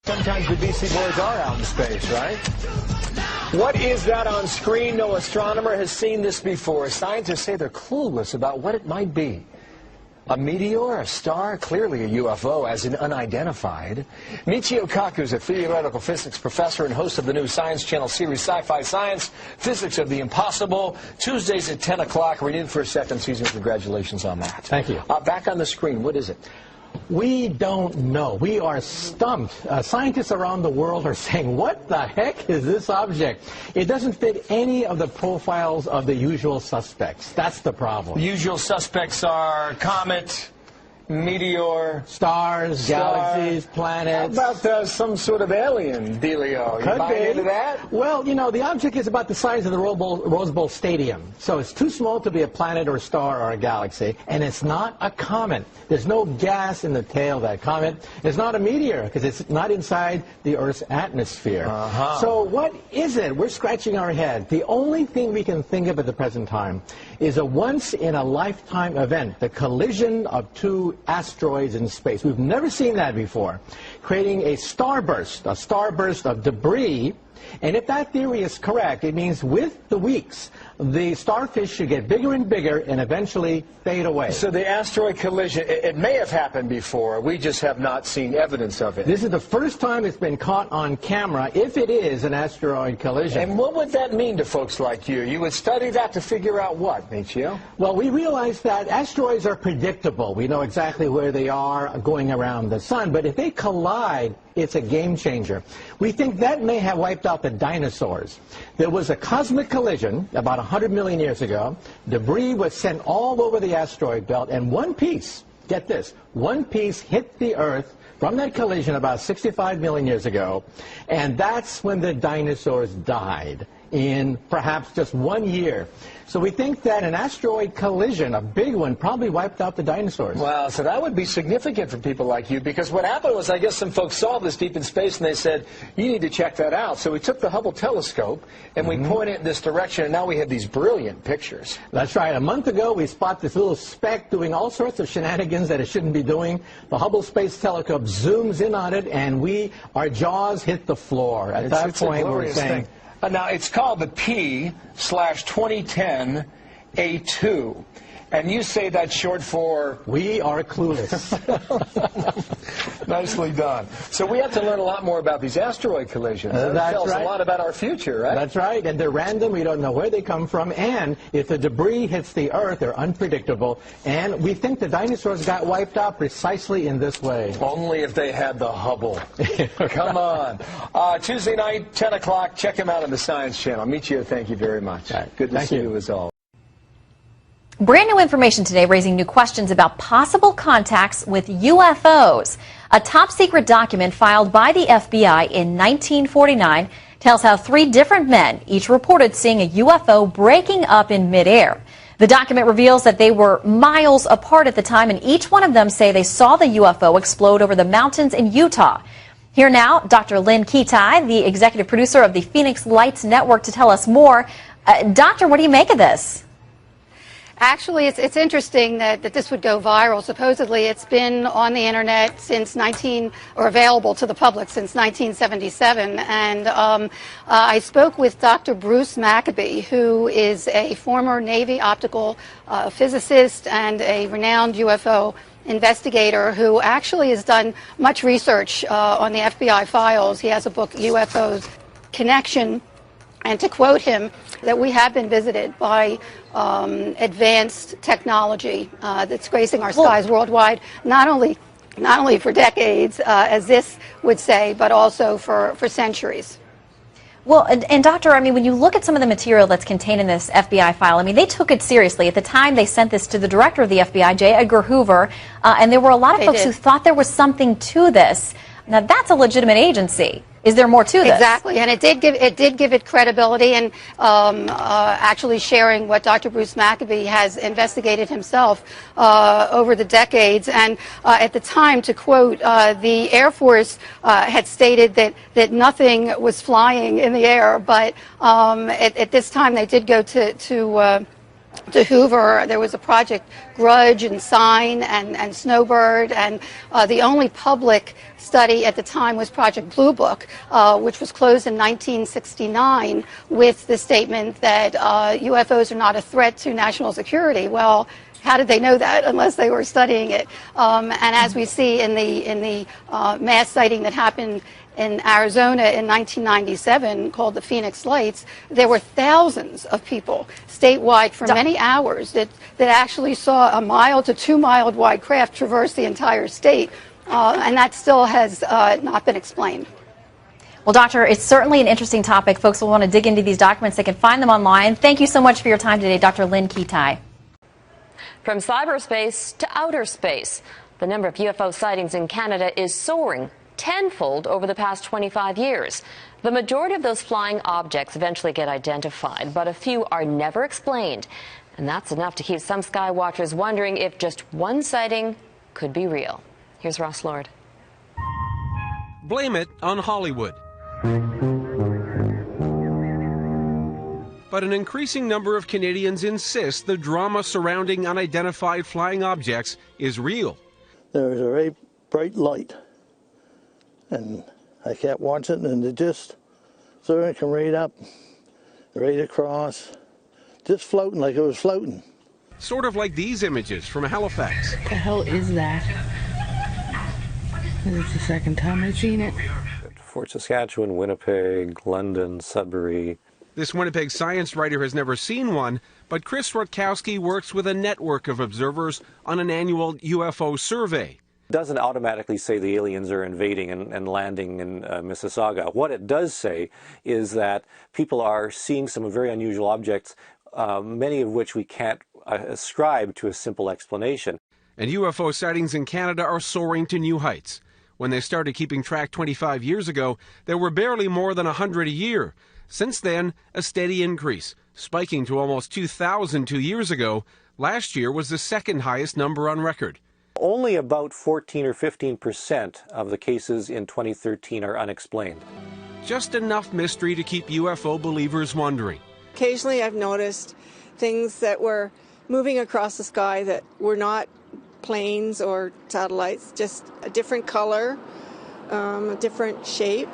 Sometimes the BC boys are out in space, right? What is that on screen? No astronomer has seen this before. Scientists say they're clueless about what it might be. A meteor, a star, clearly a UFO, as in unidentified. Michio Kaku is a theoretical physics professor and host of the new Science Channel series Sci-Fi Science, Physics of the Impossible, Tuesdays at 10 o'clock. Renewed for a second season. Congratulations on that. Thank you. Back on the screen, what is it? We don't know. We are stumped. Scientists around the world are saying, what the heck is this object? It doesn't fit any of the profiles of the usual suspects. That's the problem. The usual suspects are comet, meteor, stars, galaxies, planets. How about some sort of alien dealio? You buy into that? Well, you know, the object is about the size of the Rose Bowl Stadium. So it's too small to be a planet or a star or a galaxy. And it's not a comet. There's no gas in the tail of that comet. It's not a meteor because it's not inside the Earth's atmosphere. So what is it? We're scratching our head. The only thing we can think of at the present time is a once-in-a-lifetime event, the collision of two asteroids in space. We've never seen that before, creating a starburst of debris. And if that theory is correct, it means with the weeks, the starfish should get bigger and bigger and eventually fade away. So the asteroid collision, it may have happened before. We just have not seen evidence of it. This is the first time it's been caught on camera, if it is an asteroid collision. And what would that mean to folks like you? You would study that to figure out what, Michio? Well, we realize that asteroids are predictable. We know exactly where they are going around the sun. But if they collide, it's a game changer. We think that may have wiped out the dinosaurs. There was a cosmic collision about 100 million years ago. Debris was sent all over the asteroid belt, and one piece, get this, one piece hit the Earth from that collision about 65 million years ago, and that's when the dinosaurs died in perhaps just 1 year. So we think that an asteroid collision, a big one, probably wiped out the dinosaurs. Wow, so that would be significant for people like you, because what happened was, I guess some folks saw this deep in space and they said, you need to check that out. So we took the Hubble telescope and we pointed it in this direction, and now we have these brilliant pictures. That's right. A month ago, we spot this little speck doing all sorts of shenanigans that it shouldn't be doing. The Hubble Space Telescope zooms in on it, and our jaws hit the floor. At that point, we're saying... Now, it's called the P/2010 A2. And you say that's short for... We are clueless. Nicely done. So we have to learn a lot more about these asteroid collisions. That tells us a lot about our future, right? That's right. And they're random. We don't know where they come from. And if the debris hits the Earth, they're unpredictable. And we think the dinosaurs got wiped out precisely in this way. Only if they had the Hubble. Come on. Tuesday night, 10 o'clock. Check him out on the Science Channel. Michio, thank you very much. Right. Good to see you as always. Brand new information today raising new questions about possible contacts with UFOs. A top-secret document filed by the FBI in 1949 tells how 3 different men each reported seeing a UFO breaking up in midair. The document reveals that they were miles apart at the time, and each one of them say they saw the UFO explode over the mountains in Utah. Here now, Dr. Lynn Kitai, the executive producer of the Phoenix Lights Network, to tell us more. Doctor, what do you make of this? Actually, it's interesting that this would go viral. Supposedly, it's been on the internet or available to the public since 1977. And I spoke with Dr. Bruce Maccabee, who is a former Navy optical physicist and a renowned UFO investigator who actually has done much research on the FBI files. He has a book, UFOs Connection. And to quote him, that we have been visited by advanced technology that's gracing our skies worldwide, not only for decades, as this would say, but also for centuries. Well, and Doctor, I mean, when you look at some of the material that's contained in this FBI file, I mean, they took it seriously. At the time, they sent this to the director of the FBI, J. Edgar Hoover, and there were a lot of folks who thought there was something to this. Now, that's a legitimate agency. Is there more to this? Exactly, and it did give it credibility, and actually sharing what Dr. Bruce Maccabee has investigated himself over the decades. And at the time, to quote, the Air Force had stated that nothing was flying in the air, but at this time they did go to to Hoover. There was a Project Grudge and Sign and Snowbird, and the only public study at the time was Project Blue Book, which was closed in 1969 with the statement that UFOs are not a threat to national security. Well, how did they know that unless they were studying it? And as we see in the mass sighting that happened in Arizona in 1997 called the Phoenix Lights, there were thousands of people statewide for many hours that actually saw a mile to 2 mile wide craft traverse the entire state, and that still has not been explained. Well, Doctor, it's certainly an interesting topic. Folks will want to dig into these documents. They can find them online. Thank you so much for your time today, Dr. Lynn Kitai. From cyberspace to outer space, the number of UFO sightings in Canada is soaring tenfold over the past 25 years. The majority of those flying objects eventually get identified, but a few are never explained. And that's enough to keep some sky watchers wondering if just one sighting could be real. Here's Ross Lord. Blame it on Hollywood. But an increasing number of Canadians insist the drama surrounding unidentified flying objects is real. There was a very bright light, and I kept watching, and it just sort of came right up, right across, just floating like it was floating. Sort of like these images from Halifax. What the hell is that? This is the second time I've seen it. Fort Saskatchewan, Winnipeg, London, Sudbury. This Winnipeg science writer has never seen one, but Chris Rutkowski works with a network of observers on an annual UFO survey. It doesn't automatically say the aliens are invading and landing in Mississauga. What it does say is that people are seeing some very unusual objects, many of which we can't ascribe to a simple explanation. And UFO sightings in Canada are soaring to new heights. When they started keeping track 25 years ago, there were barely more than 100 a year. Since then, a steady increase, spiking to almost 2,000 2 years ago. Last year was the second highest number on record. Only about 14 or 15% of the cases in 2013 are unexplained. Just enough mystery to keep UFO believers wondering. Occasionally I've noticed things that were moving across the sky that were not planes or satellites, just a different color, a different shape.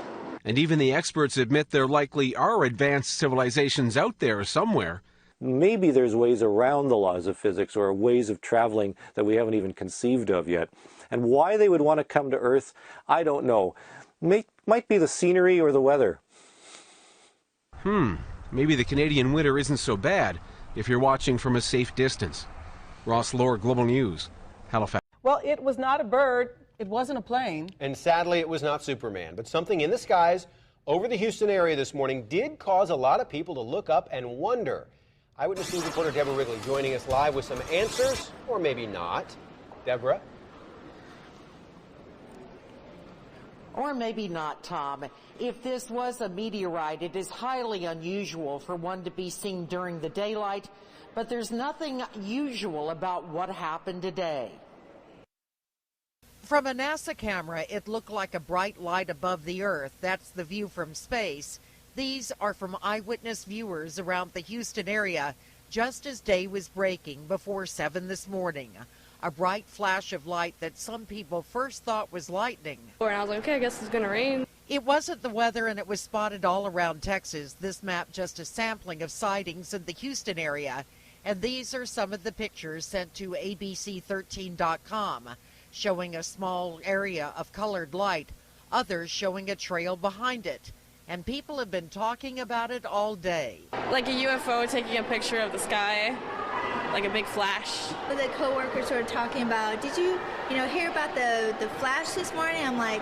And even the experts admit there likely are advanced civilizations out there somewhere. Maybe there's ways around the laws of physics or ways of traveling that we haven't even conceived of yet. And why they would want to come to Earth, I don't know. Might be the scenery or the weather. Maybe the Canadian winter isn't so bad if you're watching from a safe distance. Ross Lord, Global News, Halifax. Well, it was not a bird. It wasn't a plane. And sadly, it was not Superman. But something in the skies over the Houston area this morning did cause a lot of people to look up and wonder. Eyewitness News reporter Deborah Wrigley joining us live with some answers, or maybe not. Deborah? Or maybe not, Tom. If this was a meteorite, it is highly unusual for one to be seen during the daylight, but there's nothing usual about what happened today. From a NASA camera, it looked like a bright light above the Earth. That's the view from space. These are from eyewitness viewers around the Houston area just as day was breaking before 7 this morning. A bright flash of light that some people first thought was lightning. And I was like, okay, I guess it's going to rain. It wasn't the weather, and it was spotted all around Texas. This map just a sampling of sightings in the Houston area. And these are some of the pictures sent to ABC13.com. Showing a small area of colored light, others showing a trail behind it. And people have been talking about it all day. Like a UFO taking a picture of the sky, like a big flash. The coworkers were talking about, did you hear about the flash this morning? I'm like,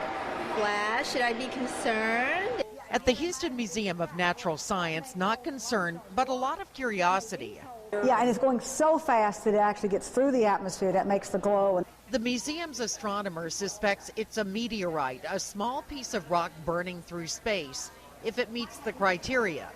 flash? Should I be concerned? At the Houston Museum of Natural Science, not concerned, but a lot of curiosity. Yeah, and it's going so fast that it actually gets through the atmosphere. That makes the glow. The museum's astronomer suspects it's a meteorite, a small piece of rock burning through space, if it meets the criteria.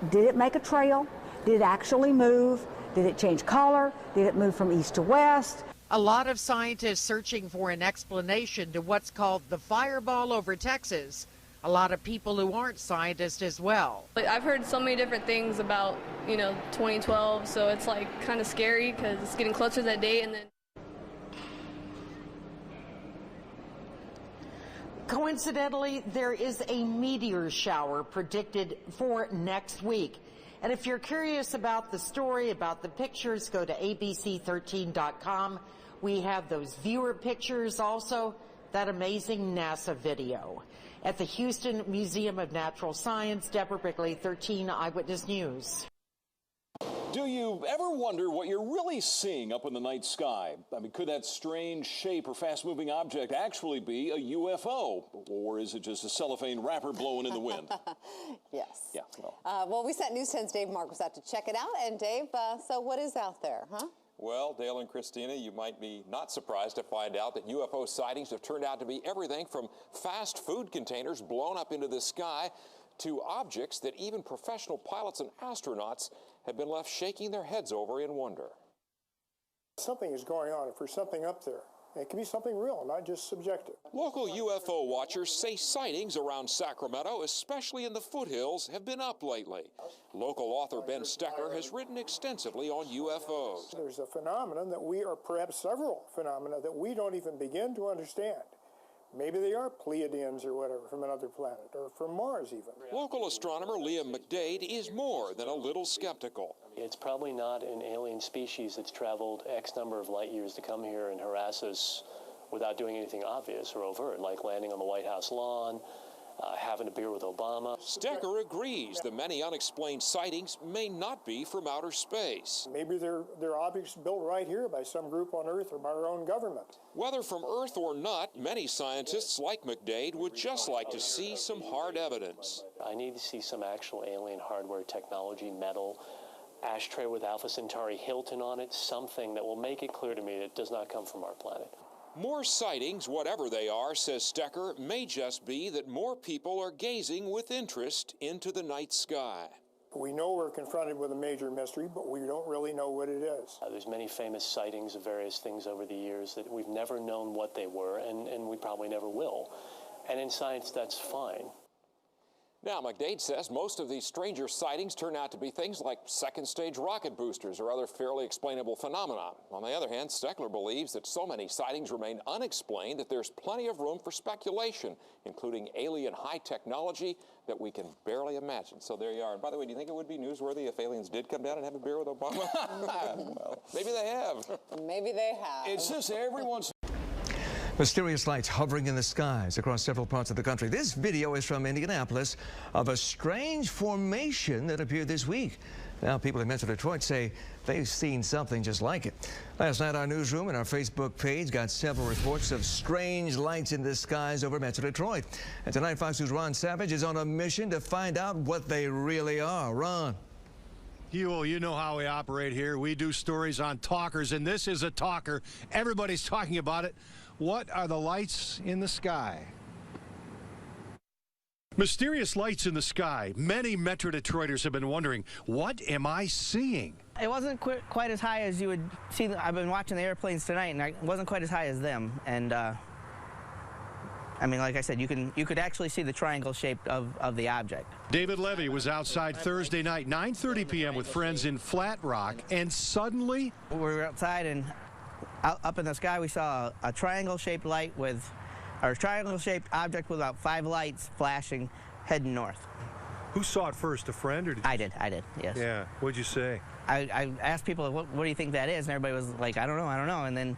Did it make a trail? Did it actually move? Did it change color? Did it move from east to west? A lot of scientists searching for an explanation to what's called the fireball over Texas, a lot of people who aren't scientists as well. I've heard so many different things about, 2012, so it's like kind of scary because it's getting closer to that date. And then coincidentally, there is a meteor shower predicted for next week. And if you're curious about the story, about the pictures, go to abc13.com. We have those viewer pictures, also that amazing NASA video. At the Houston Museum of Natural Science, Deborah Brickley, 13 Eyewitness News. Do you ever wonder what you're really seeing up in the night sky? I mean, could that strange shape or fast-moving object actually be a UFO? Or is it just a cellophane wrapper blowing in the wind? Yes. Yeah. Well, we sent News 10's Dave Marcus out to check it out. And Dave, so what is out there, huh? Well, Dale and Christina, you might be not surprised to find out that UFO sightings have turned out to be everything from fast food containers blown up into the sky to objects that even professional pilots and astronauts have been left shaking their heads over in wonder. Something is going on. If there's something up there, it can be something real, not just subjective. Local UFO watchers say sightings around Sacramento, especially in the foothills, have been up lately. Local author Ben Stecker has written extensively on UFOs. There's a phenomenon that we, or perhaps several phenomena that we don't even begin to understand. Maybe they are Pleiadians or whatever from another planet, or from Mars even. Local astronomer Liam McDade is more than a little skeptical. It's probably not an alien species that's traveled X number of light years to come here and harass us without doing anything obvious or overt, like landing on the White House lawn, having a beer with Obama. Stecker agrees the many unexplained sightings may not be from outer space. Maybe they're objects built right here by some group on Earth or by our own government. Whether from Earth or not, many scientists like McDade would just like to see some hard evidence. I need to see some actual alien hardware, technology, metal, ashtray with Alpha Centauri Hilton on it, something that will make it clear to me that it does not come from our planet. More sightings, whatever they are, says Stecker, may just be that more people are gazing with interest into the night sky. We know we're confronted with a major mystery, but we don't really know what it is. There's many famous sightings of various things over the years that we've never known what they were, and we probably never will. And in science, that's fine. Now, McDade says most of these stranger sightings turn out to be things like second-stage rocket boosters or other fairly explainable phenomena. On the other hand, Steckler believes that so many sightings remain unexplained that there's plenty of room for speculation, including alien high technology that we can barely imagine. So there you are. And by the way, do you think it would be newsworthy if aliens did come down and have a beer with Obama? Well, maybe they have. Maybe they have. It's just everyone's... Mysterious lights hovering in the skies across several parts of the country. This video is from Indianapolis of a strange formation that appeared this week. Now, people in Metro Detroit say they've seen something just like it. Last night, our newsroom and our Facebook page got several reports of strange lights in the skies over Metro Detroit. And tonight, Fox News' Ron Savage is on a mission to find out what they really are. Ron. You know how we operate here. We do stories on talkers, and this is a talker. Everybody's talking about it. What are the lights in the sky? Mysterious lights in the sky. Many Metro Detroiters have been wondering, what am I seeing? It wasn't quite as high as you would see. I've been watching the airplanes tonight, and it wasn't quite as high as them. And I mean, like I said, you could actually see the triangle shape of the object. David Levy was outside Thursday night, 9:30 p.m. with friends in Flat Rock, and suddenly... We were outside, and up in the sky, we saw a triangle-shaped light with, or a triangle-shaped object with about 5 lights flashing, heading north. Who saw it first, a friend, or did you... I did, yes. Yeah, what'd you say? I asked people, what do you think that is? And everybody was like, I don't know. And then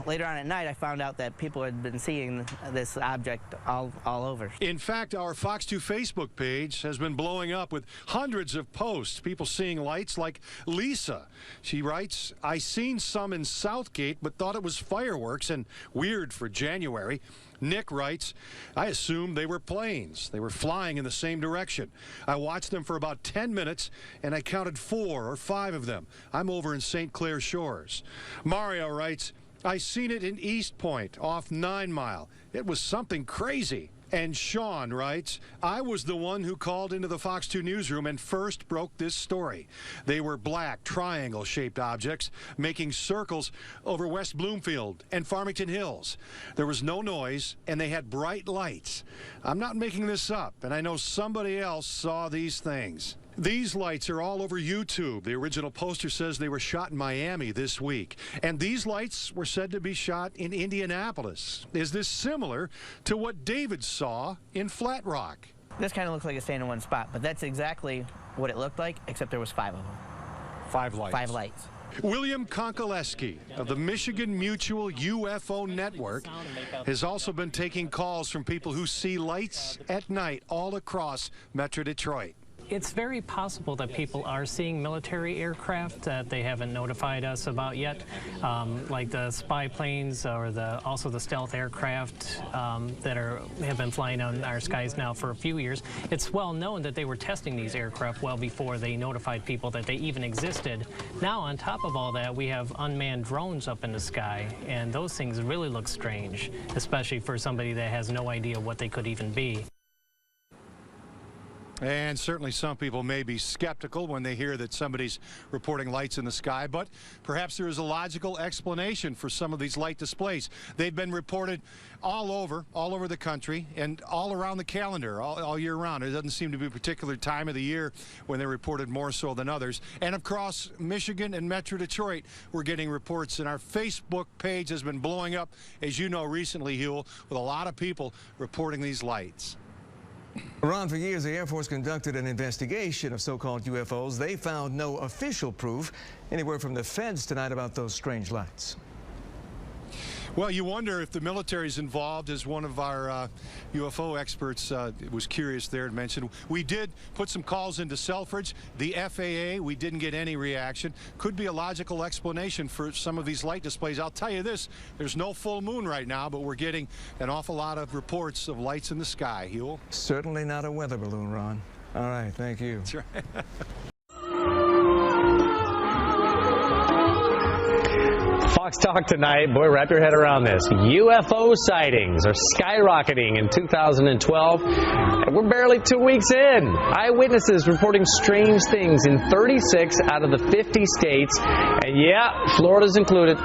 later on at night, I found out that people had been seeing this object all over. In fact, our Fox 2 Facebook page has been blowing up with hundreds of posts, people seeing lights like Lisa. She writes, I seen some in Southgate, but thought it was fireworks and weird for January. Nick writes, I assumed they were planes. They were flying in the same direction. I watched them for about 10 minutes, and I counted 4 or 5 of them. I'm over in St. Clair Shores. Mario writes, I seen it in East Point, off 9 Mile. It was something crazy. And Sean writes, I was the one who called into the Fox 2 newsroom and first broke this story. They were black, triangle-shaped objects making circles over West Bloomfield and Farmington Hills. There was no noise, and they had bright lights. I'm not making this up, and I know somebody else saw these things. These lights are all over YouTube. The original poster says they were shot in Miami this week. And these lights were said to be shot in Indianapolis. Is this similar to what David saw in Flat Rock? This kind of looks like a stand in one spot, but that's exactly what it looked like, except there was 5 of them. 5 lights. 5 lights. William Konkoleski of the Michigan Mutual UFO Network has also been taking calls from people who see lights at night all across Metro Detroit. It's very possible that people are seeing military aircraft that they haven't notified us about yet, like the spy planes or also the stealth aircraft that have been flying on our skies now for a few years. It's well known that they were testing these aircraft well before they notified people that they even existed. Now, on top of all that, we have unmanned drones up in the sky, and those things really look strange, especially for somebody that has no idea what they could even be. And certainly some people may be skeptical when they hear that somebody's reporting lights in the sky, but perhaps there is a logical explanation for some of these light displays. They've been reported all over the country and all around the calendar, all year round. It doesn't seem to be a particular time of the year when they're reported more so than others. And across Michigan and Metro Detroit, we're getting reports, and our Facebook page has been blowing up, as you know, recently, Huel, with a lot of people reporting these lights. Ron, for years, the Air Force conducted an investigation of so-called UFOs. They found no official proof. Any word from the feds tonight about those strange lights? Well, you wonder if the military's involved, as one of our UFO experts was curious there and mentioned. We did put some calls into Selfridge. The FAA, we didn't get any reaction. Could be a logical explanation for some of these light displays. I'll tell you this, there's no full moon right now, but we're getting an awful lot of reports of lights in the sky, Huel. Certainly not a weather balloon, Ron. All right, thank you. That's right. Fox Talk tonight. Boy, wrap your head around this. UFO sightings are skyrocketing in 2012, and we're barely 2 weeks in. Eyewitnesses reporting strange things in 36 out of the 50 states, and yeah, Florida's included.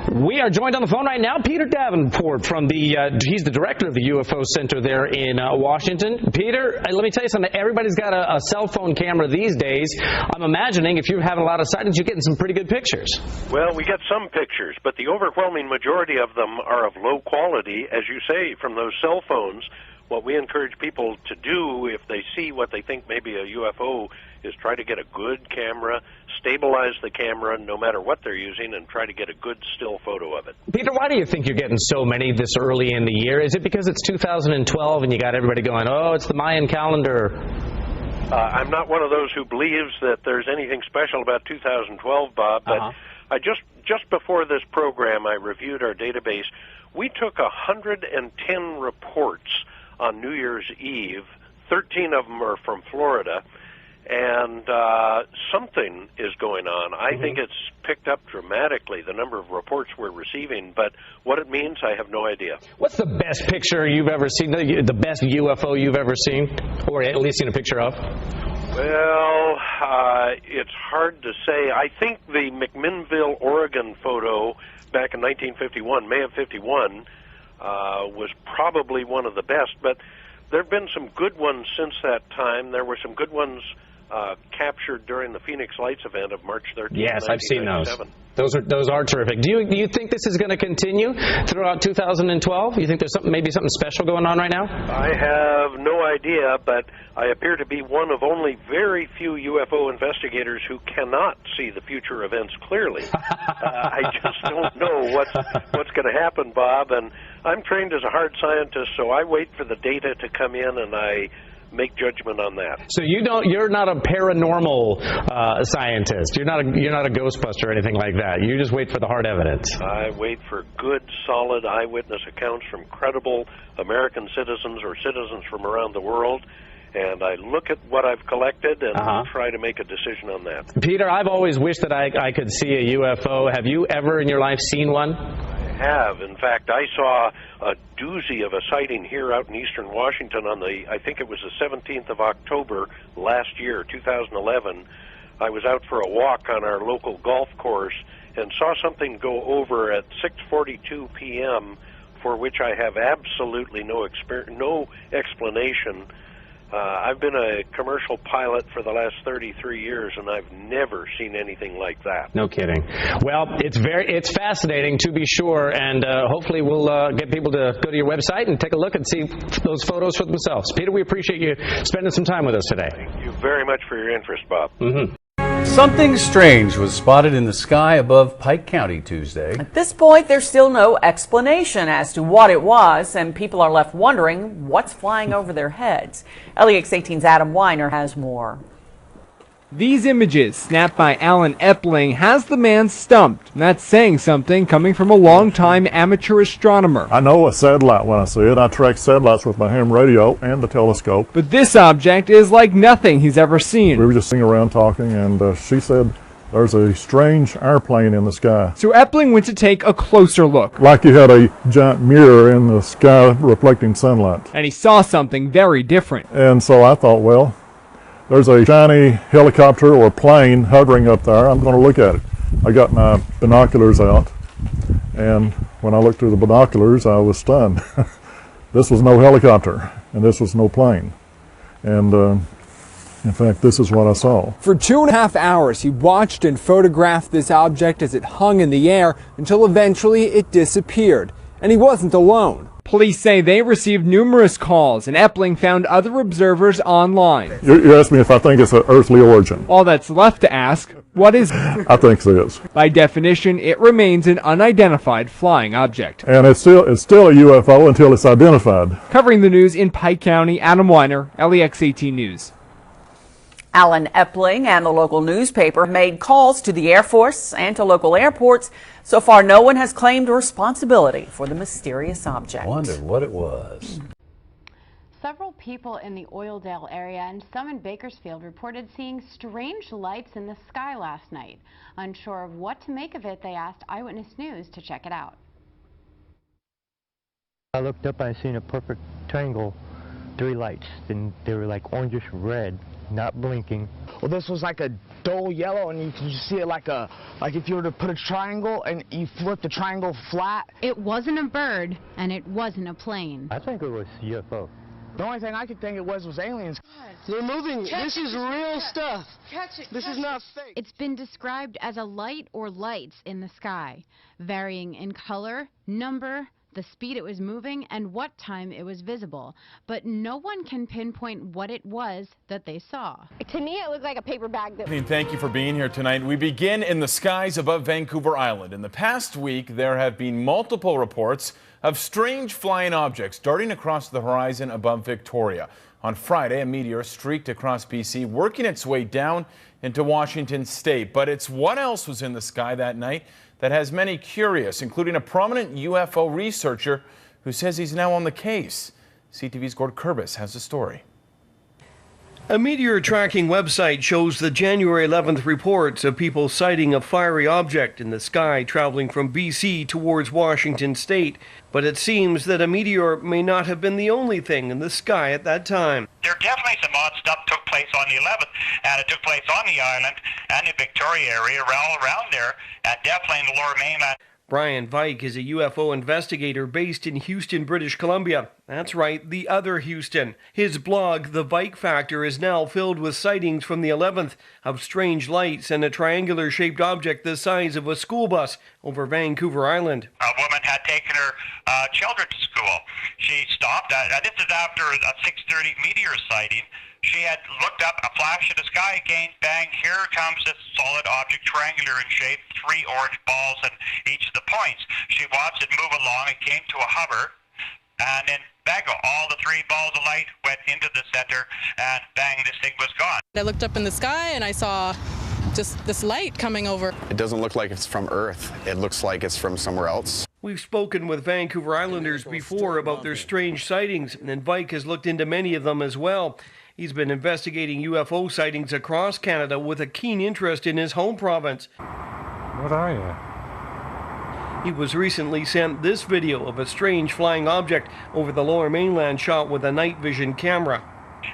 We are joined on the phone right now, Peter Davenport from he's the director of the UFO Center there in Washington. Peter, let me tell you something. Everybody's got a cell phone camera these days. I'm imagining if you're having a lot of sightings, you're getting some pretty good pictures. Well, we get some pictures, but the overwhelming majority of them are of low quality, as you say, from those cell phones. What we encourage people to do if they see what they think may be a UFO is try to get a good camera, stabilize the camera no matter what they're using, and try to get a good still photo of it. Peter, why do you think you're getting so many this early in the year? Is it because it's 2012 and you got everybody going, oh, it's the Mayan calendar? I'm not one of those who believes that there's anything special about 2012, Bob, but I just before this program, I reviewed our database. We took 110 reports on New Year's Eve. 13 of them are from Florida, and something is going on. I think it's picked up dramatically, the number of reports we're receiving, but what it means, I have no idea. What's the best picture you've ever seen, the best UFO you've ever seen, or at least seen a picture of? Well, it's hard to say. I think the McMinnville, Oregon photo back in 1951, May of 51, was probably one of the best, but there have been some good ones since that time. There were some good ones captured during the Phoenix Lights event of March 13th, yes, I've seen those. Those are terrific. Do you think this is going to continue throughout 2012? You think there's maybe something special going on right now? I have no idea, but I appear to be one of only very few UFO investigators who cannot see the future events clearly. I just don't know what's going to happen, Bob, and I'm trained as a hard scientist, so I wait for the data to come in and I make judgment on that. So you're not a paranormal scientist. You're not a ghostbuster or anything like that. You just wait for the hard evidence. I wait for good, solid eyewitness accounts from credible American citizens or citizens from around the world, and I look at what I've collected and try to make a decision on that. Peter, I've always wished that I could see a UFO. Have you ever in your life seen one? I have. In fact, I saw a doozy of a sighting here out in eastern Washington on I think it was the 17th of October last year, 2011. I was out for a walk on our local golf course and saw something go over at 6:42 p.m., for which I have absolutely no explanation. I've been a commercial pilot for the last 33 years, and I've never seen anything like that. No kidding. Well, it's fascinating to be sure, and hopefully we'll get people to go to your website and take a look and see those photos for themselves. Peter, we appreciate you spending some time with us today. Thank you very much for your interest, Bob. Mm-hmm. Something strange was spotted in the sky above Pike County Tuesday. At this point, there's still no explanation as to what it was, and people are left wondering what's flying over their heads. LEX 18's Adam Weiner has more. These images, snapped by Alan Epling, has the man stumped. That's saying something coming from a long-time amateur astronomer. I know a satellite when I see it. I track satellites with my ham radio and the telescope. But this object is like nothing he's ever seen. We were just sitting around talking, and she said there's a strange airplane in the sky. So Epling went to take a closer look. Like you had a giant mirror in the sky reflecting sunlight. And he saw something very different. And so I thought, well, there's a shiny helicopter or plane hovering up there. I'm going to look at it. I got my binoculars out, and when I looked through the binoculars, I was stunned. This was no helicopter, and this was no plane. And in fact, this is what I saw. For 2.5 hours, he watched and photographed this object as it hung in the air until eventually it disappeared. And he wasn't alone. Police say they received numerous calls, and Epling found other observers online. You asked me if I think it's an earthly origin. All that's left to ask, what is it? I think it is. By definition, it remains an unidentified flying object. And it's still a UFO until it's identified. Covering the news in Pike County, Adam Weiner, LEX 18 News. Alan Epling and the local newspaper made calls to the Air Force and to local airports. So far, no one has claimed responsibility for the mysterious object. Wondered what it was. Several people in the Oildale area and some in Bakersfield reported seeing strange lights in the sky last night. Unsure of what to make of it, they asked Eyewitness News to check it out. I looked up and I seen a perfect triangle, 3 lights, and they were like orangish red, not blinking. Well, this was like a dull yellow, and you can just see it like if you were to put a triangle and you flip the triangle flat. It wasn't a bird, and it wasn't a plane. I think it was UFO. The only thing I could think it was aliens. They're moving. This is real stuff. This is not fake. It's been described as a light or lights in the sky, varying in color, number, the speed it was moving, and what time it was visible. But no one can pinpoint what it was that they saw. To me, it looked like a paper bag. Thank you for being here tonight. We begin in the skies above Vancouver Island. In the past week, there have been multiple reports of strange flying objects darting across the horizon above Victoria. On Friday, a meteor streaked across BC, working its way down into Washington state. But it's what else was in the sky that night that has many curious, including a prominent UFO researcher who says he's now on the case. CTV's Gord Kurbis has the story. A meteor tracking website shows the January 11th reports of people sighting a fiery object in the sky traveling from BC towards Washington state. But it seems that a meteor may not have been the only thing in the sky at that time. There definitely some odd stuff took place on the 11th, and it took place on the island and the Victoria area, all around there, and definitely in the Lower Mainland. Brian Vike is a UFO investigator based in Houston, British Columbia. That's right, the other Houston. His blog, The Vike Factor, is now filled with sightings from the 11th of strange lights and a triangular-shaped object the size of a school bus over Vancouver Island. A woman had taken her children to school. She stopped. This is after a 6:30 meteor sighting. She had looked up, a flash in the sky again, bang, here comes this solid object, triangular in shape, 3 orange balls in each of the points. She watched it move along, it came to a hover, and then bang, all the 3 balls of light went into the center, and bang, this thing was gone. I looked up in the sky and I saw just this light coming over. It doesn't look like it's from Earth. It looks like it's from somewhere else. We've spoken with Vancouver Islanders before about their strange sightings, and Vike has looked into many of them as well. He's been investigating UFO sightings across Canada with a keen interest in his home province. What are you? He was recently sent this video of a strange flying object over the Lower Mainland shot with a night vision camera.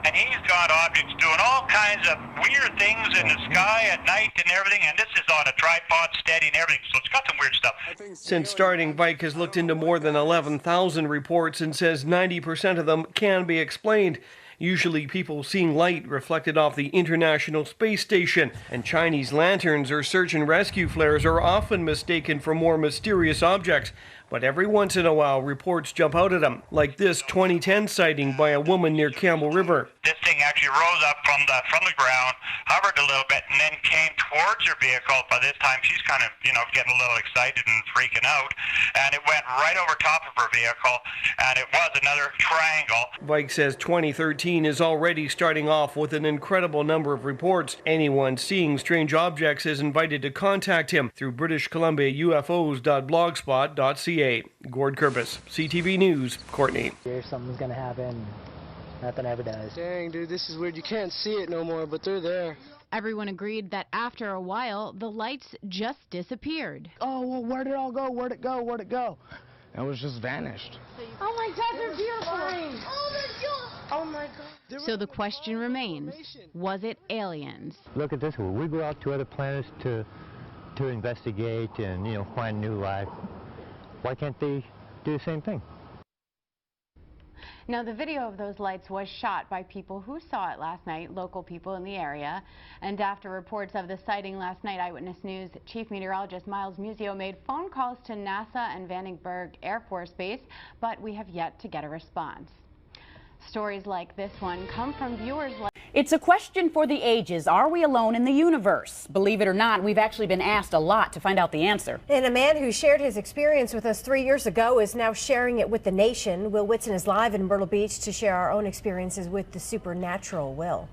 And he's got objects doing all kinds of weird things in the sky at night and everything, and this is on a tripod steady and everything, so it's got some weird stuff. Since starting, Vike has looked into more than 11,000 reports and says 90% of them can be explained. Usually people seeing light reflected off the International Space Station, and Chinese lanterns or search and rescue flares are often mistaken for more mysterious objects. But every once in a while, reports jump out at them, like this 2010 sighting by a woman near Campbell River. This thing actually rose up from the ground, hovered a little bit, and then came towards her vehicle. By this time, she's kind of, getting a little excited and freaking out. And it went right over top of her vehicle, and it was another triangle. Vike says 2013 is already starting off with an incredible number of reports. Anyone seeing strange objects is invited to contact him through British Columbia UFOs.blogspot.ca. Gord Kerpis, CTV News, Courtney. If something's gonna happen, nothing ever does. Dang, dude, this is weird. You can't see it no more, but they're there. Everyone agreed that after a while, the lights just disappeared. Oh, well, where'd it all go? Where'd it go? Where'd it go? It was just vanished. Oh my God, they're beautiful. Oh my God. Oh my God. So the question remains, was it aliens? Look at this one. We go out to other planets to investigate and, find new life. Why can't they do the same thing? Now, the video of those lights was shot by people who saw it last night, local people in the area. And after reports of the sighting last night, Eyewitness News Chief Meteorologist Miles Musio made phone calls to NASA and Vandenberg Air Force Base, but we have yet to get a response. Stories like this one come from viewers like... It's a question for the ages. Are we alone in the universe? Believe it or not, we've actually been asked a lot to find out the answer. And a man who shared his experience with us 3 years ago is now sharing it with the nation. Will Whitson is live in Myrtle Beach to share our own experiences with the supernatural. Will.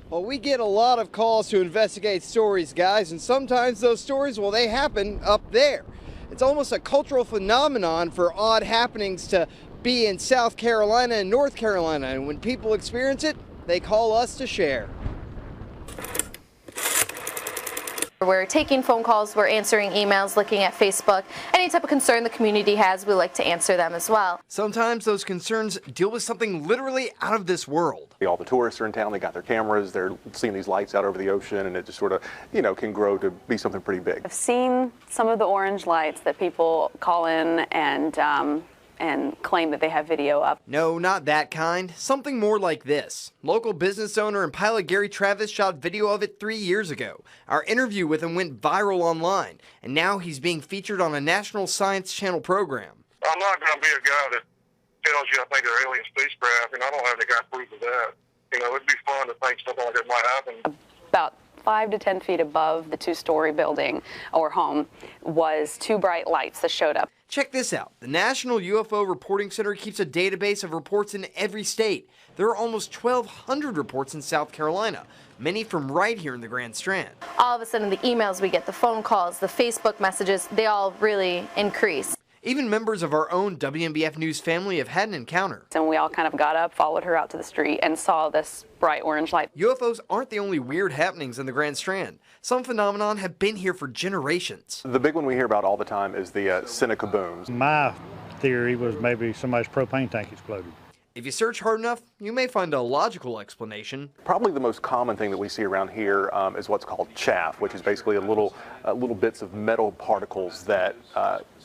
Well, we get a lot of calls to investigate stories, guys, and sometimes those stories, well, they happen up there. It's almost a cultural phenomenon for odd happenings to be in South Carolina and North Carolina, and when people experience it, they call us to share. We're taking phone calls, we're answering emails, looking at Facebook. Any type of concern the community has, we like to answer them as well. Sometimes those concerns deal with something literally out of this world. All the tourists are in town, they got their cameras, they're seeing these lights out over the ocean, and it just sort of, can grow to be something pretty big. I've seen some of the orange lights that people call in and claim that they have video up. No, not that kind. Something more like this. Local business owner and pilot Gary Travis shot video of it 3 years ago. Our interview with him went viral online, and now he's being featured on a National Science Channel program. I'm not going to be a guy that tells you I think they're alien spacecraft, and I don't have any kind of proof of that. It'd be fun to think something like that might happen. About 5 to 10 feet above the two-story building or home was two bright lights that showed up. Check this out. The National UFO Reporting Center keeps a database of reports in every state. There are almost 1,200 reports in South Carolina, many from right here in the Grand Strand. All of a sudden, the emails we get, the phone calls, the Facebook messages, they all really increase. Even members of our own WNBF News family have had an encounter. And we all kind of got up, followed her out to the street, and saw this bright orange light. UFOs aren't the only weird happenings in the Grand Strand. Some phenomenon have been here for generations. The big one we hear about all the time is the Seneca booms. My theory was maybe somebody's propane tank exploded. If you search hard enough, you may find a logical explanation. Probably the most common thing that we see around here is what's called chaff, which is basically little bits of metal particles that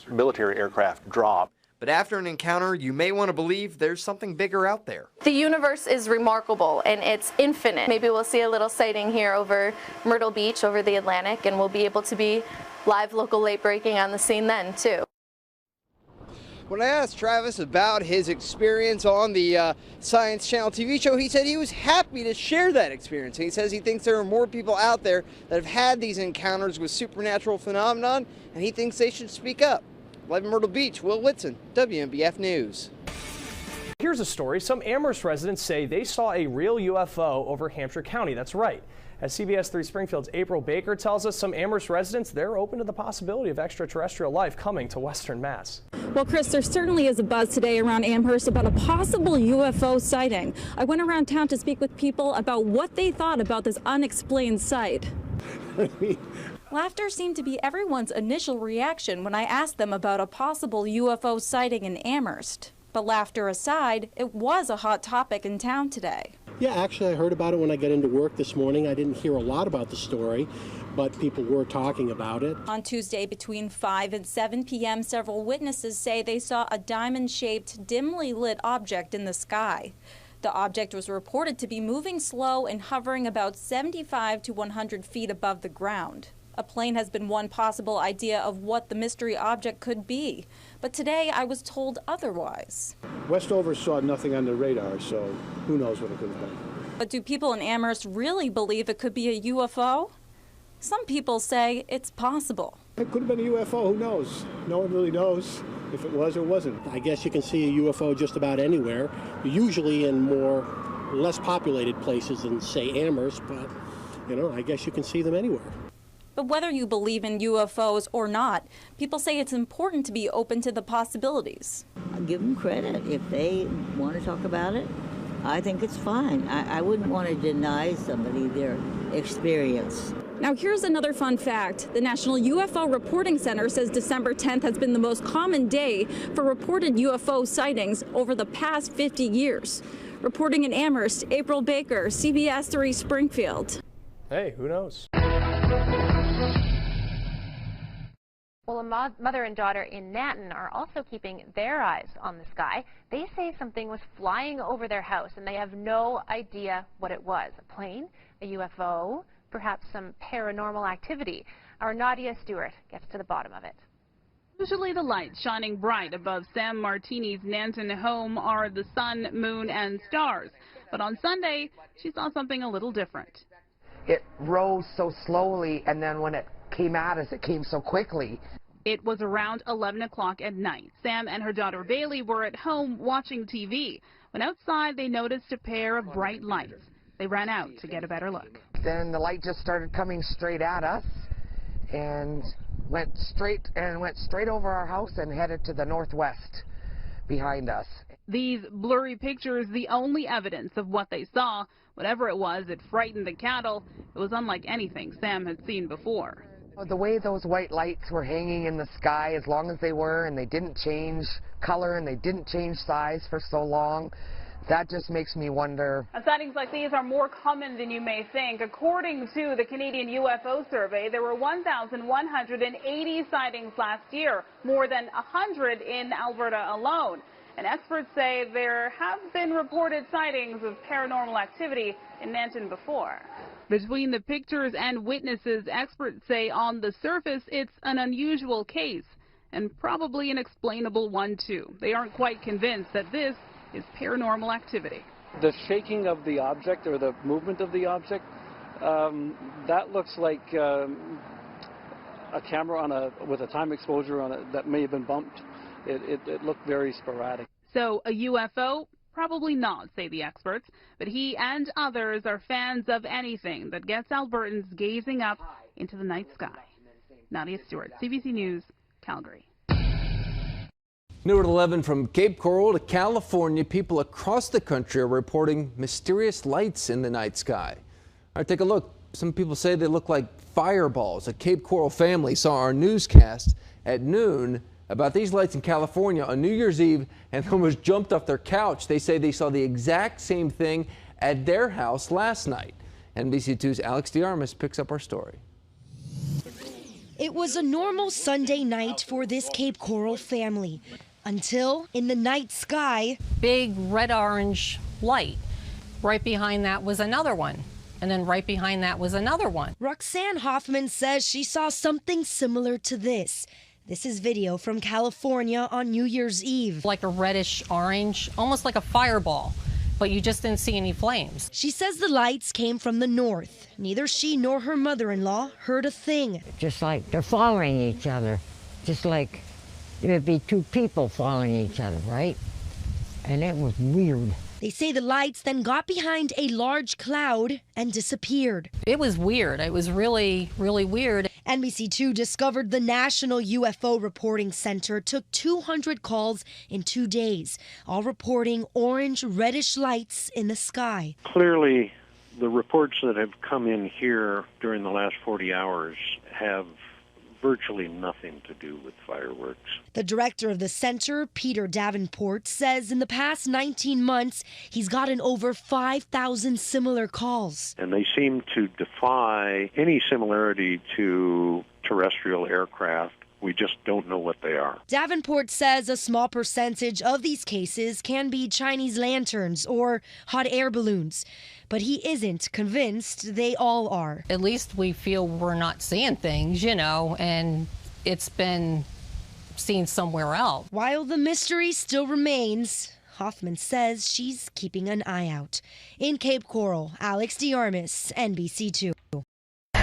military aircraft drop. But after an encounter, you may want to believe there's something bigger out there. The universe is remarkable and it's infinite. Maybe we'll see a little sighting here over Myrtle Beach, over the Atlantic, and we'll be able to be live local late breaking on the scene then too. When I asked Travis about his experience on the Science Channel TV show, he said he was happy to share that experience. He says he thinks there are more people out there that have had these encounters with supernatural phenomenon, and he thinks they should speak up. Live in Myrtle Beach, Will Whitson, WNBF News. Here's a story. Some Amherst residents say they saw a real UFO over Hampshire County. That's right. As CBS 3 Springfield's April Baker tells us, some Amherst residents, they're open to the possibility of extraterrestrial life coming to Western Mass. Well, Chris, there certainly is a buzz today around Amherst about a possible UFO sighting. I went around town to speak with people about what they thought about this unexplained sight. Laughter seemed to be everyone's initial reaction when I asked them about a possible UFO sighting in Amherst. But laughter aside, it was a hot topic in town today. Yeah, actually I heard about it when I got into work this morning. I didn't hear a lot about the story, but people were talking about it. On Tuesday between 5 and 7 p.m., several witnesses say they saw a diamond-shaped, dimly lit object in the sky. The object was reported to be moving slow and hovering about 75 to 100 feet above the ground. A plane has been one possible idea of what the mystery object could be, but today I was told otherwise. Westover saw nothing on the radar, so who knows what it could have been. But do people in Amherst really believe it could be a UFO? Some people say it's possible. It could have been a UFO, who knows? No one really knows if it was or wasn't. I guess you can see a UFO just about anywhere, usually in less populated places than, say, Amherst, but, I guess you can see them anywhere. But whether you believe in UFOs or not, people say it's important to be open to the possibilities. I give them credit. If they want to talk about it, I think it's fine. I wouldn't want to deny somebody their experience. Now here's another fun fact. The National UFO Reporting Center says December 10th has been the most common day for reported UFO sightings over the past 50 years. Reporting in Amherst, April Baker, CBS 3 Springfield. Hey, who knows? Well, a mother and daughter in Nanton are also keeping their eyes on the sky. They say something was flying over their house, and they have no idea what it was. A plane, a UFO, perhaps some paranormal activity. Our Nadia Stewart gets to the bottom of it. Usually the lights shining bright above Sam Martini's Nanton home are the sun, moon, and stars. But on Sunday, she saw something a little different. It rose so slowly, and then when it came at us, it came so quickly. It was around 11 o'clock at night. Sam and her daughter Bailey were at home watching TV. When outside, they noticed a pair of bright lights. They ran out to get a better look. Then the light just started coming straight at us and went straight over our house and headed to the northwest behind us. These blurry pictures, the only evidence of what they saw. Whatever it was, it frightened the cattle. It was unlike anything Sam had seen before. The way those white lights were hanging in the sky, as long as they were, and they didn't change color and they didn't change size for so long, that just makes me wonder. Sightings like these are more common than you may think. According to the Canadian UFO survey, there were 1,180 sightings last year, more than 100 in Alberta alone. And experts say there have been reported sightings of paranormal activity in Nanton before. Between the pictures and witnesses, experts say on the surface it's an unusual case and probably an explainable one too. They aren't quite convinced that this is paranormal activity. The shaking of the object or the movement of the object, that looks like a camera with a time exposure on it that may have been bumped. It looked very sporadic. So a UFO? Probably not, say the experts, but he and others are fans of anything that gets Albertans gazing up into the night sky. Nadia Stewart, CBC News, Calgary. New at 11, from Cape Coral to California, people across the country are reporting mysterious lights in the night sky. All right, take a look. Some people say they look like fireballs. A Cape Coral family saw our newscast at noon about these lights in California on New Year's Eve and almost jumped off their couch. They say they saw the exact same thing at their house last night. NBC2's Alex DeArmas picks up our story. It was a normal Sunday night for this Cape Coral family until in the night sky, big red-orange light. Right behind that was another one. And then right behind that was another one. Roxanne Hoffman says she saw something similar to this. This is video from California on New Year's Eve. Like a reddish orange, almost like a fireball, but you just didn't see any flames. She says the lights came from the north. Neither she nor her mother-in-law heard a thing. Just like they're following each other, just like it would be two people following each other, right? And it was weird. They say the lights then got behind a large cloud and disappeared. It was weird. It was really, really weird. NBC2 discovered the National UFO Reporting Center took 200 calls in 2 days, all reporting orange, reddish lights in the sky. Clearly, The reports that have come in here during the last 40 hours have virtually nothing to do with fireworks. The director of the center, Peter Davenport, says in the past 19 months, he's gotten over 5,000 similar calls. And they seem to defy any similarity to terrestrial aircraft. We just don't know what they are. Davenport says a small percentage of these cases can be Chinese lanterns or hot air balloons, but he isn't convinced they all are. At least we feel we're not seeing things, you know, and it's been seen somewhere else. While the mystery still remains, Hoffman says she's keeping an eye out. In Cape Coral, Alex DeArmas, NBC2.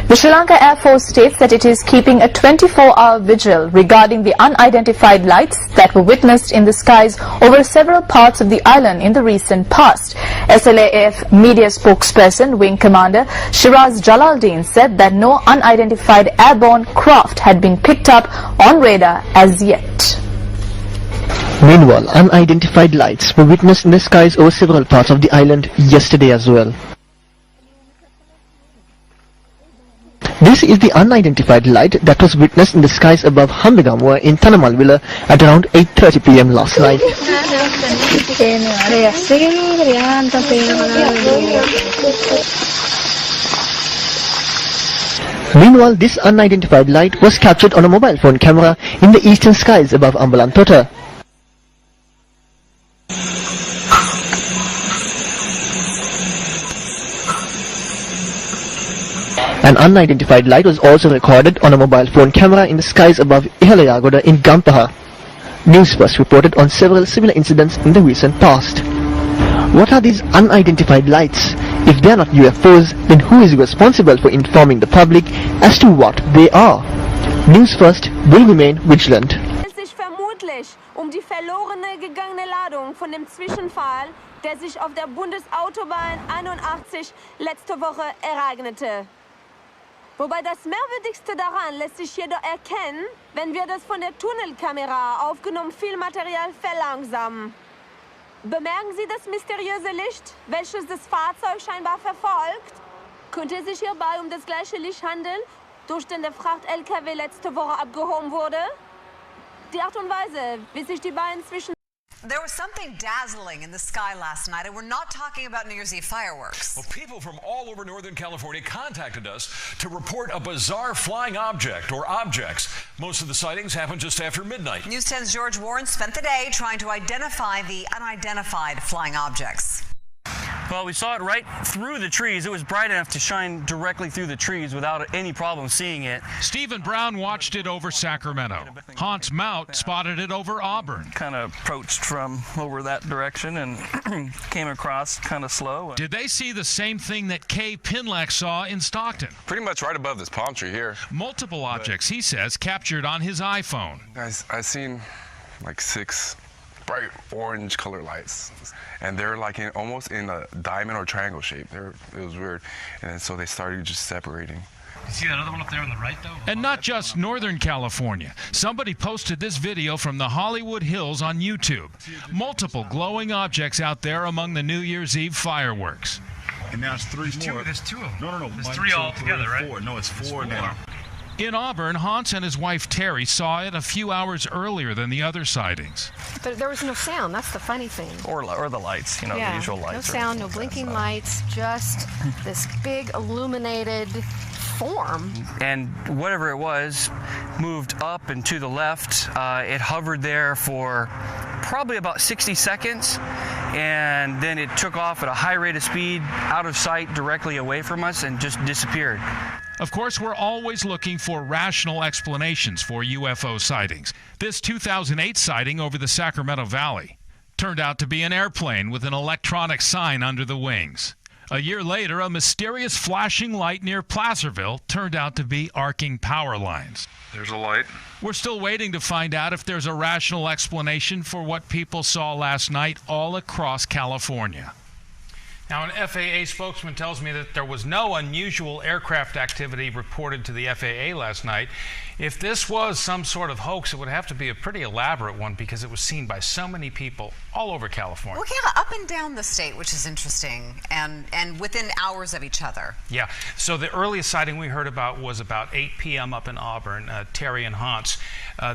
The Sri Lanka Air Force states that it is keeping a 24-hour vigil regarding the unidentified lights that were witnessed in the skies over several parts of the island in the recent past. SLAF media spokesperson, Wing Commander Shiraz Jalaluddin, said that no unidentified airborne craft had been picked up on radar as yet. Meanwhile, unidentified lights were witnessed in the skies over several parts of the island yesterday as well. This is the unidentified light that was witnessed in the skies above Hambegamwa in Tanamalvilla at around 8:30 p.m. last night. Meanwhile, this unidentified light was captured on a mobile phone camera in the eastern skies above Ambalantota. An unidentified light was also recorded on a mobile phone camera in the skies above Ihalayagoda in Gampaha. News First reported on several similar incidents in the recent past. What are these unidentified lights? If they are not UFOs, then who is responsible for informing the public as to what they are? News First will remain vigilant. Es sich vermutlich die verlorene gegangene Ladung von dem Zwischenfall, der sich auf der Bundesautobahn 81 letzte Woche ereignete. Wobei das Merkwürdigste daran lässt sich jedoch erkennen, wenn wir das von der Tunnelkamera aufgenommene Filmmaterial verlangsamen. Bemerken Sie das mysteriöse Licht, welches das Fahrzeug scheinbar verfolgt? Könnte es sich hierbei das gleiche Licht handeln, durch den der Fracht-LKW letzte Woche abgehoben wurde? Die Art und Weise, wie sich die beiden zwischen... There was something dazzling in the sky last night, and we're not talking about New Year's Eve fireworks. Well, people from all over Northern California contacted us to report a bizarre flying object or objects. Most of the sightings happened just after midnight. News 10's George Warren spent the day trying to identify the unidentified flying objects. Well, we saw it right through the trees. It was bright enough to shine directly through the trees without any problem seeing it. Stephen Brown watched it over Sacramento. Hans Mount spotted it over Auburn. Kind of approached from over that direction and came across kind of slow. Did they see the same thing that Kay Pinlack saw in Stockton? Pretty much right above this palm tree here. Multiple objects, he says, captured on his iPhone. I seen like 6 bright orange color lights, and they're like almost in a diamond or triangle shape. It was weird, and so they started just separating. You see that other one up there on the right, though? And not just Northern California. Somebody posted this video from the Hollywood Hills on YouTube. Multiple glowing objects out there among the New Year's Eve fireworks. And now it's 3 more. There's 2 of them. No. There's 1, 3 2, altogether, 3, right? 4. No, it's 4 now. In Auburn, Hans and his wife Terry saw it a few hours earlier than the other sightings. But there was no sound. That's the funny thing. Or the lights, the usual lights. No sound, no blinking lights, just this big illuminated form. And whatever it was moved up and to the left. It hovered there for probably about 60 seconds, and then it took off at a high rate of speed out of sight directly away from us and just disappeared. Of course, we're always looking for rational explanations for UFO sightings. This 2008 sighting over the Sacramento Valley turned out to be an airplane with an electronic sign under the wings. A year later, a mysterious flashing light near Placerville turned out to be arcing power lines. There's a light. We're still waiting to find out if there's a rational explanation for what people saw last night all across California. Now, an FAA spokesman tells me that there was no unusual aircraft activity reported to the FAA last night. If this was some sort of hoax, it would have to be a pretty elaborate one because it was seen by so many people all over California. Well, yeah, up and down the state, which is interesting, and within hours of each other. Yeah, so the earliest sighting we heard about was about 8 p.m. up in Auburn, Terry and Hans.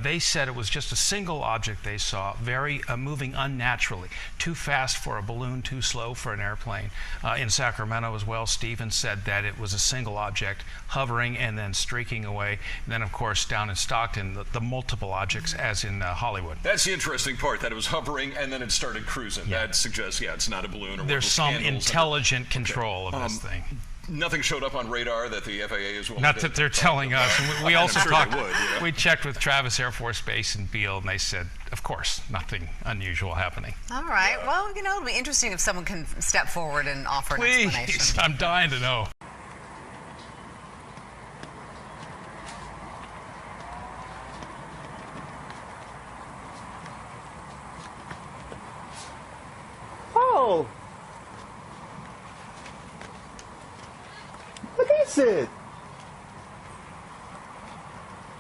They said it was just a single object they saw, very moving unnaturally, too fast for a balloon, too slow for an airplane. In Sacramento as well, Stephen said that it was a single object hovering and then streaking away. And then, of course, down in Stockton, the multiple objects, as in Hollywood. That's the interesting part, that it was hovering and then it started cruising. Yeah. That suggests, yeah, it's not a balloon or there's some intelligent control of this thing. Nothing showed up on radar that the FAA is willing Not that they're telling us. We also sure talked. they would, yeah. We checked with Travis Air Force Base in Beale, and they said, of course, nothing unusual happening. All right. Well, you know, it'll be interesting if someone can step forward and offer an explanation. Please, I'm dying to know. Oh! What is it?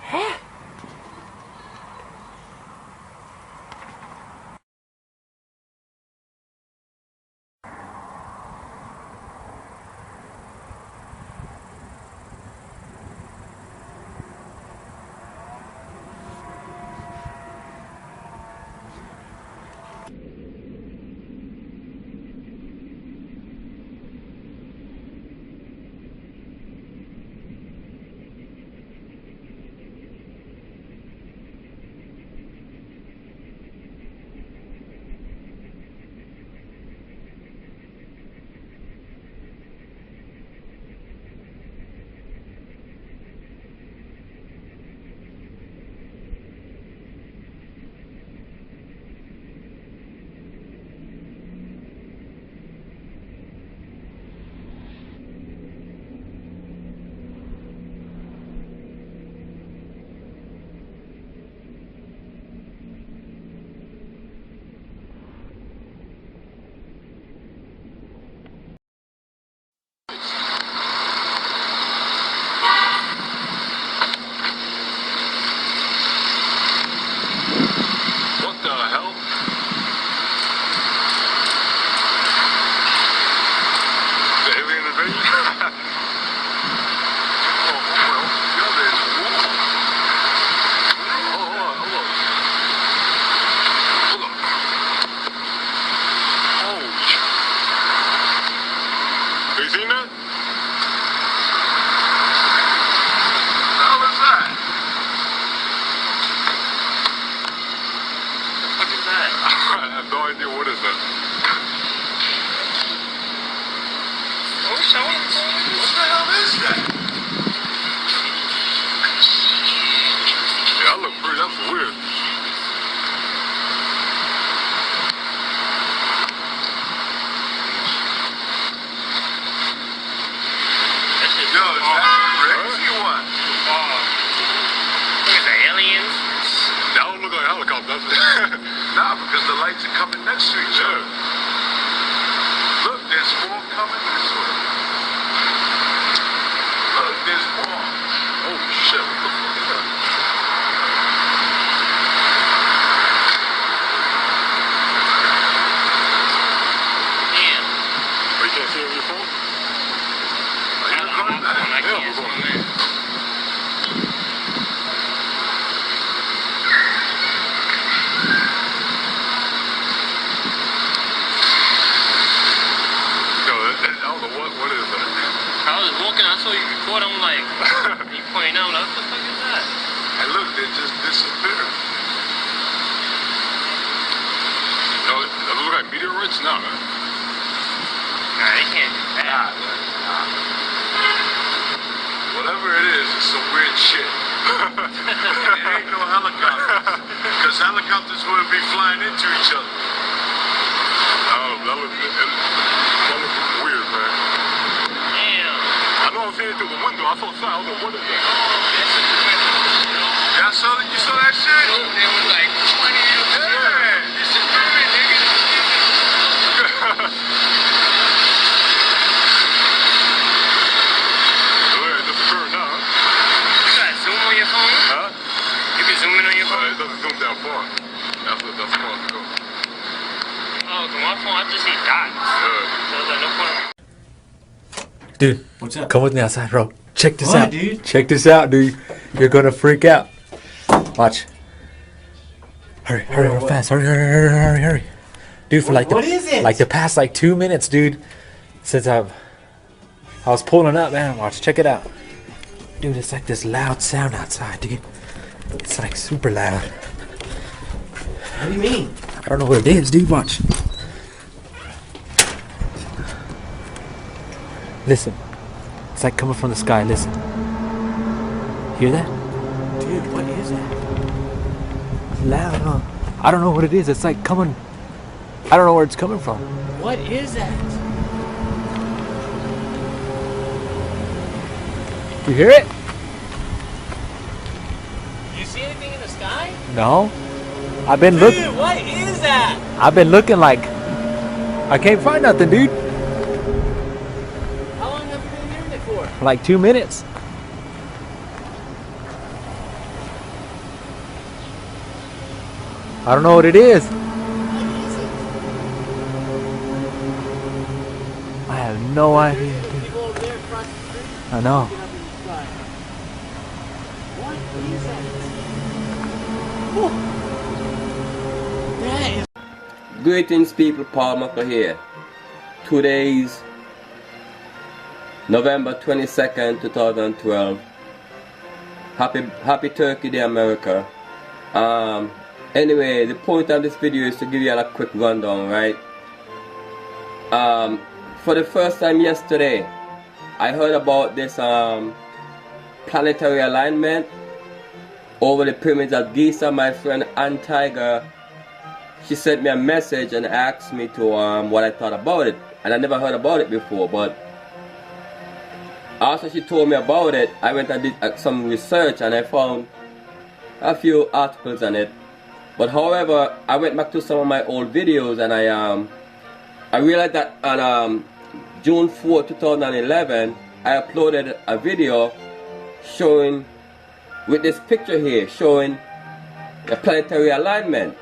Huh? Nah, because the lights are coming next to each other. Look, there's more coming this way. Look, there's more. Oh shit, what the fuck is that? Damn. Oh, you can't see it on your phone? Are you recording that? I can't see it. What is that? I was walking, I saw you record, I'm like, you pointing out, what the fuck is that? And look, they just disappeared. No, those look like meteorites? No, man. Nah, they can't do that. Nah. Whatever it is, it's some weird shit. It ain't no helicopters. Because helicopters wouldn't be flying into each other. That looks weird, man. Damn. I know I'm seeing it through the window. I saw something. I was like, what is that? Yeah, you saw that shit? It was like 20 years ago. Yeah. This is very nigga. Dude, what's up? Come with me outside, bro. Check this What, out. dude? Check this out, dude. You're gonna freak out. Watch. Hurry, hurry, real fast. Hurry, hurry, hurry, hurry, hurry. Dude, for What is it? like the past like 2 minutes, dude, since I was pulling up, man. Watch, check it out. Dude, it's like this loud sound outside, dude. It's like super loud. What do you mean? I don't know what it is, dude. Watch. Listen. It's like coming from the sky. Listen. Hear that? Dude, what is that? It's loud, huh? I don't know what it is. It's like coming. I don't know where it's coming from. What is that? You hear it? You see anything in the sky? No. I've been looking. Dude, what is that? I've been looking like I can't find nothing, dude. How long have you been hearing it for? Like 2 minutes. I don't know what it is. I have no idea. People over there across the street. I know. Looking up in the sky. What is that? That is. Greetings, people. Paul Mucker here. Today's November 22nd, 2012. Happy Turkey Day, America. Anyway, the point of this video is to give you a quick rundown, right? For the first time yesterday, I heard about this planetary alignment over the pyramids of Giza. My friend Ann Tiger, she sent me a message and asked me to what I thought about it, and I never heard about it before. But after she told me about it, I went and did some research and I found a few articles on it. But however, I went back to some of my old videos and I realized that on June 4, 2011, I uploaded a video showing, with this picture here, showing the planetary alignment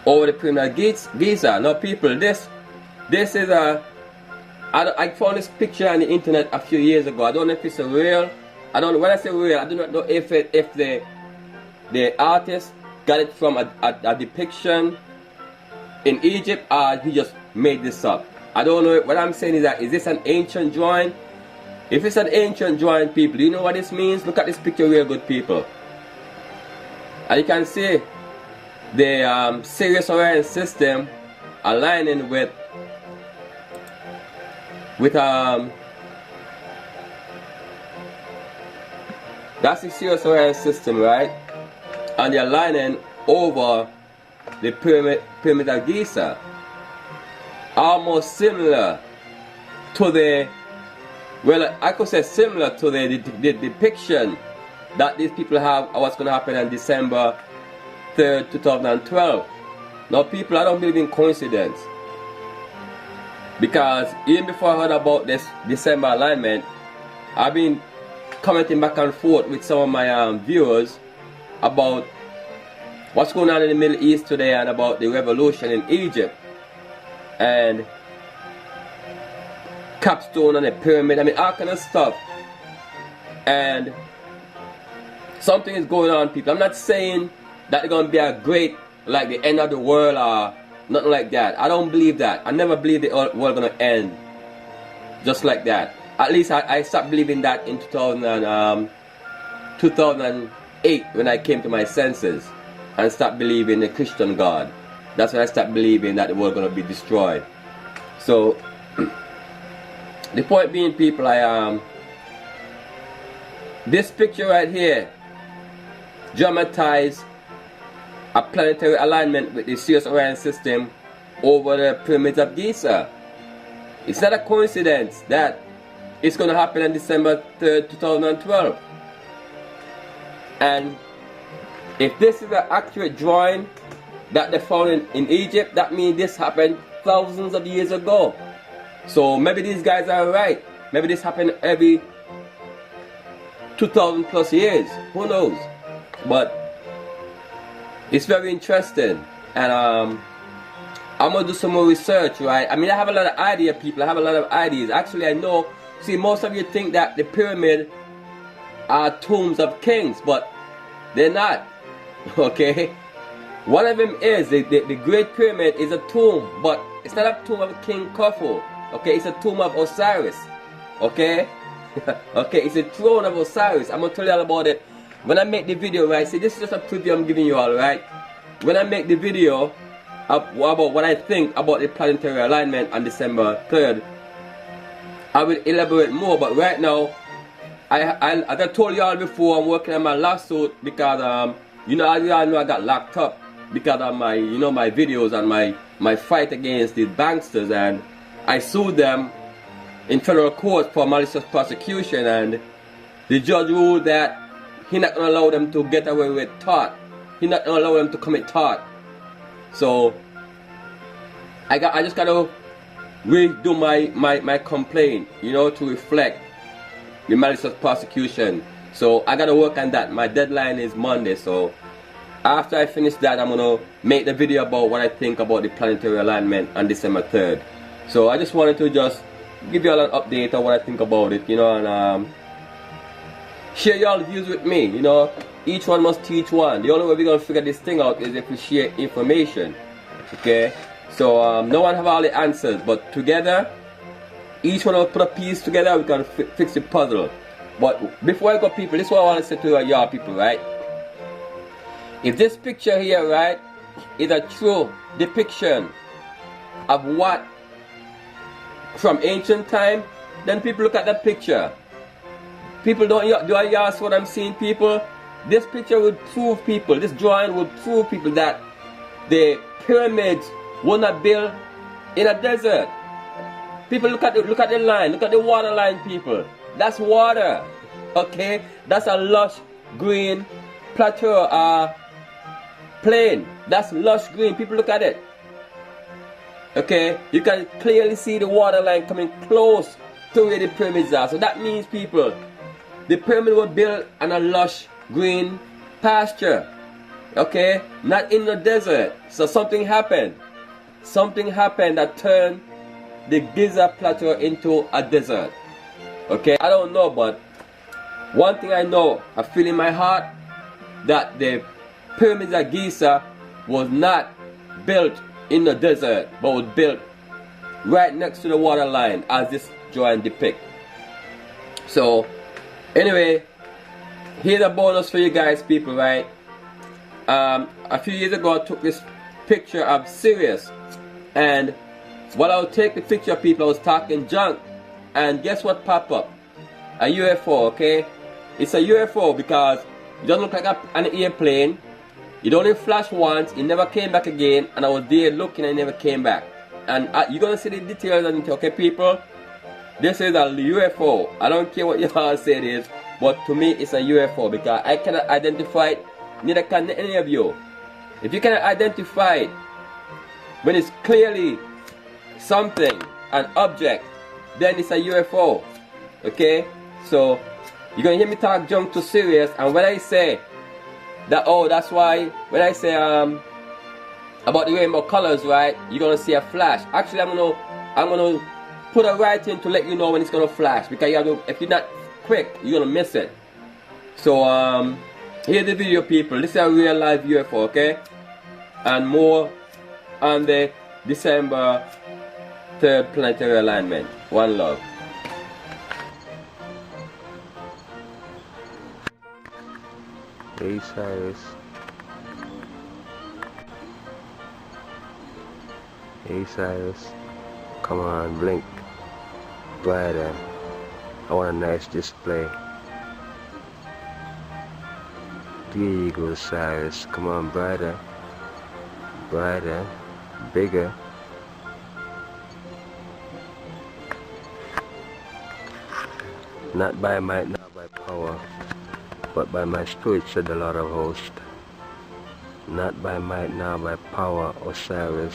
over the pyramid of Giza. Now people, this is I found this picture on the internet a few years ago. I don't know if it's real. I don't know, when I say real, I do not know if the artist got it from a depiction in Egypt or he just made this up. I don't know. What I'm saying is that, is this an ancient drawing? If it's an ancient drawing, people, do you know what this means? Look at this picture real good, people. And you can see the Sirius Orion system aligning with that's the Sirius Orion system, right? And they're aligning over the pyramid of Giza, almost similar to the, well, I could say similar to the depiction that these people have of what's going to happen on December 3rd, 2012. Now people, I don't believe in coincidence, because even before I heard about this December alignment, I've been commenting back and forth with some of my viewers about what's going on in the Middle East today and about the revolution in Egypt and capstone and the pyramid, I mean all kind of stuff. And something is going on, people. I'm not saying that it's going to be a great, like the end of the world or nothing like that. I don't believe that. I never believed the world going to end just like that. At least I stopped believing that in 2008 when I came to my senses and stopped believing the Christian God. That's when I stopped believing that the world going to be destroyed. So the point being, people, this picture right here dramatized a planetary alignment with the Sirius Orion system over the pyramids of Giza. It's not a coincidence that it's going to happen on December 3rd, 2012. And if this is an accurate drawing that they found in Egypt, that means this happened thousands of years ago. So maybe these guys are right. Maybe this happened every 2,000 plus years. Who knows? But it's very interesting. And I'm going to do some more research, right? I mean, I have a lot of ideas, people. I have a lot of ideas. Actually, I know See, most of you think that the pyramid are tombs of kings, but they're not. Okay? One of them is, the Great Pyramid is a tomb, but it's not a tomb of King Khufu. Okay? It's a tomb of Osiris. Okay? Okay, it's a throne of Osiris. I'm going to tell you all about it. When I make the video, right? See, this is just a preview I'm giving you all, right? When I make the video about what I think about the planetary alignment on December 3rd, I will elaborate more. But right now, as I told you all before, I'm working on my lawsuit because, you know, you all know I got locked up because of my, you know, my videos and my fight against the banksters, and I sued them in federal court for malicious prosecution, and the judge ruled that he's not going to allow them to get away with tort. He's not going to allow them to commit tort. So I just got to redo my complaint, you know, to reflect the malicious prosecution. So I got to work on that. My deadline is Monday, so after I finish that, I'm going to make the video about what I think about the planetary alignment on December 3rd. So I just wanted to just give you all an update on what I think about it, you know, and share your views with me, you know. Each one must teach one. The only way we're going to figure this thing out is if we share information, okay? So no one have all the answers, but together, each one will put a piece together, we can fix the puzzle. But before I go, people, this is what I want to say to y'all people, right? If this picture here, right, is a true depiction of what from ancient time, then people look at that picture. People do y'all see what I'm seeing, people? This picture would prove people, this drawing would prove people that the pyramids were not built in a desert. People look at the line, look at the water line, people. That's water, okay? That's a lush green plateau, plain. That's lush green. People look at it. Okay, you can clearly see the water line coming close to where the pyramids are. So that means, people, the pyramid was built on a lush green pasture. Okay, not in the desert. So something happened. Something happened that turned the Giza plateau into a desert. Okay, I don't know, but one thing I know, I feel in my heart that the pyramids of Giza was not built in the desert, but was built right next to the water line, as this drawing depicts. So anyway, here's a bonus for you guys, people, right? A few years ago I took this picture of Sirius, and while I would take the picture, people, I was talking junk, and guess what popped up? A UFO, okay? It's a UFO because it doesn't look like an airplane. It only flashed once, it never came back again, and I was there looking and it never came back. And you're gonna see the details on it, okay, people? This is a UFO. I don't care what y'all say it is, but to me it's a UFO because I cannot identify it, neither can any of you. If you cannot identify it when it's clearly something, an object, then it's a UFO. Okay? So you're gonna hear me talk junk to serious, and when I say that, oh, that's why when I say about the rainbow colors, right, you're gonna see a flash. Actually, I'm gonna put a writing to let you know when it's gonna flash, because you have to, if you're not quick, you're gonna miss it. So here's the video, people. This is a real live UFO, okay? And more on the December 3rd planetary alignment. One love. Hey Cyrus. Hey Cyrus. Come on, blink. Brighter. I want a nice display. There you go, Cyrus. Come on, brighter. Brighter. Bigger. Not by might, not by power, but by my spirit, said the Lord of hosts. Not by might, nor by power, Osiris,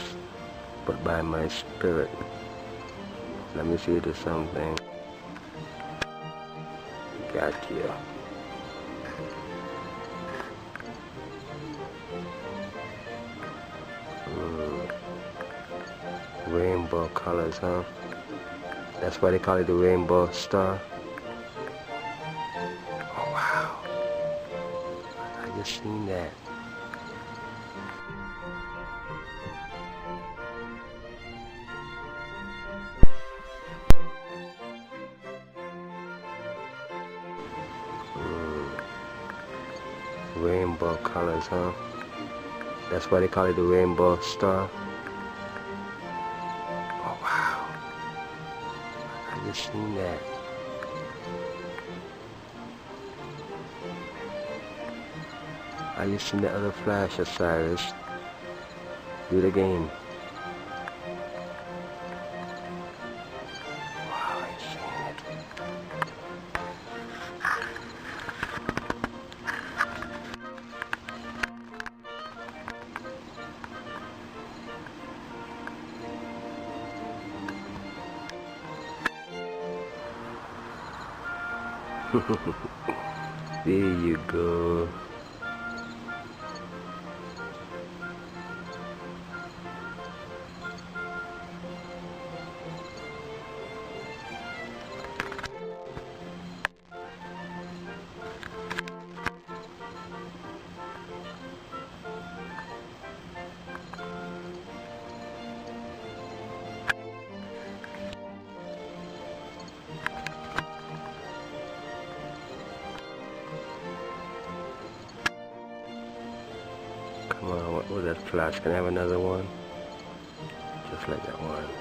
but by my spirit. Let me see you something. Got you. Rainbow colors, huh? That's why they call it the rainbow star. Oh wow. I just seen that. Rainbow colors, huh? That's why they call it the rainbow star. Oh wow. I just seen that. I just seen the other flash, Osiris. Do it again. Wow, I seen it. There you go. Come on, what was that flash? Can I have another one? Just like that one.